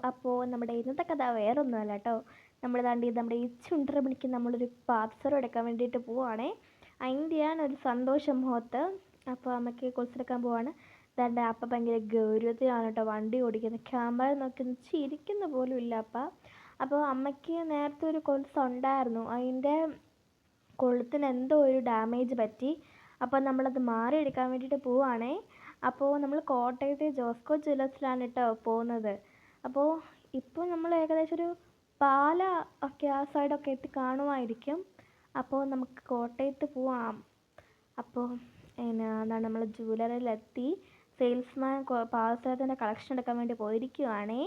അപ്പോൾ നമ്മുടെ ഇന്നത്തെ കഥ വേറൊന്നുമല്ല കേട്ടോ. നമ്മൾ താണ്ടി നമ്മുടെ ഈ ചുണ്ടരമണിക്ക് നമ്മളൊരു പാർസൽ എടുക്കാൻ വേണ്ടിയിട്ട് പോവുകയാണേ. അതിൻ്റെയാണ് ഒരു സന്തോഷം മുഖത്ത്. അപ്പോൾ അമ്മയ്ക്ക് കൊലുസെടുക്കാൻ പോവാണ്. അതാണ്ട് അപ്പം ഭയങ്കര ഗൗരവത്തിലാണ് കേട്ടോ വണ്ടി ഓടിക്കുന്നത്. ക്യാമറ നോക്കി ചിരിക്കുന്ന പോലും ഇല്ല അപ്പം. അപ്പോൾ അമ്മയ്ക്ക് നേരത്തെ ഒരു കൊലുസ് ഉണ്ടായിരുന്നു, അതിൻ്റെ കൊളുത്തിന് എന്തോ ഒരു ഡാമേജ് പറ്റി. അപ്പോൾ നമ്മളത് മാറിയെടുക്കാൻ വേണ്ടിയിട്ട് പോവുകയാണേ. അപ്പോൾ നമ്മൾ കോട്ടയത്തെ ജോസ്കോ ജ്വല്ലേഴ്സിലാണ് കേട്ടോ പോകുന്നത്. അപ്പോൾ ഇപ്പോൾ നമ്മൾ ഏകദേശം ഒരു പാല ഒക്കെ ആ സൈഡൊക്കെ എത്തി കാണുമായിരിക്കും. അപ്പോൾ നമുക്ക് കോട്ടയത്ത് പോവാം. അപ്പോൾ എന്താണ് നമ്മൾ ജ്വല്ലറിയിലെത്തി. സെയിൽസ്മാൻ പാദസരത്തിൻ്റെ കളക്ഷൻ എടുക്കാൻ വേണ്ടി പോയിരിക്കുവാണേ.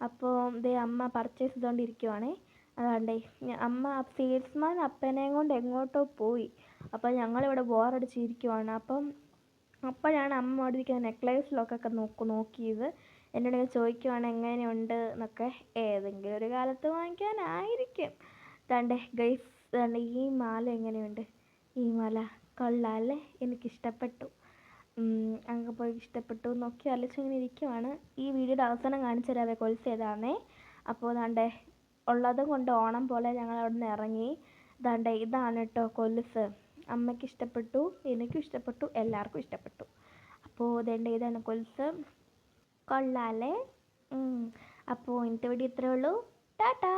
അപ്പോൾ ഇതേ അമ്മ പർച്ചേസ് ചെയ്തുകൊണ്ടിരിക്കുവാണേ. അതാണ്ടേ അമ്മ സെയിൽസ്മാൻ അപ്പനെയും കൊണ്ട് എങ്ങോട്ടോ പോയി. അപ്പോൾ ഞങ്ങളിവിടെ ബോറടിച്ചിരിക്കുവാണ്. അപ്പം അപ്പോഴാണ് അമ്മ അവിടെ ഇരിക്കുന്ന നെക്ലേസിലൊക്കെ നോക്കിയത്. എന്നോട് ചോദിക്കുവാണ് എങ്ങനെയുണ്ട് എന്നൊക്കെ. ഏതെങ്കിലും ഒരു കാലത്ത് വാങ്ങിക്കാനായിരിക്കും. ദാണ്ടേ ഗൈസ്, ദാണ്ടേ ഈ മാല എങ്ങനെയുണ്ട്? ഈ മാല കൊള്ളാമല്ലേ, എനിക്കിഷ്ടപ്പെട്ടു. അങ്ങ് പോയി ഇഷ്ടപ്പെട്ടു നോക്കി ആലോചിച്ചിങ്ങനെ ഇരിക്കുവാണ്. ഈ വീഡിയോയുടെ അവസാനം കാണിച്ചു തരാവേ കൊലുസ് ഏതാണേ. അപ്പോൾ ദാണ്ടേ ഉള്ളത് കൊണ്ട് ഓണം പോലെ ഞങ്ങൾ അവിടെ നിന്ന് ഇറങ്ങി. ദാണ്ടേ ഇതാണ് കേട്ടോ കൊലുസ്. അമ്മയ്ക്ക് ഇഷ്ടപ്പെട്ടു, എനിക്കും ഇഷ്ടപ്പെട്ടു, എല്ലാവർക്കും ഇഷ്ടപ്പെട്ടു. അപ്പോൾ ദാണ്ടേ ഇതാണ് കൊലുസ്. കൊള്ളാമല്ലേ? അപ്പോൾ ഇന്നത്തെ വീഡിയോ ഇത്രയേ ഉള്ളൂ. ടാറ്റാ.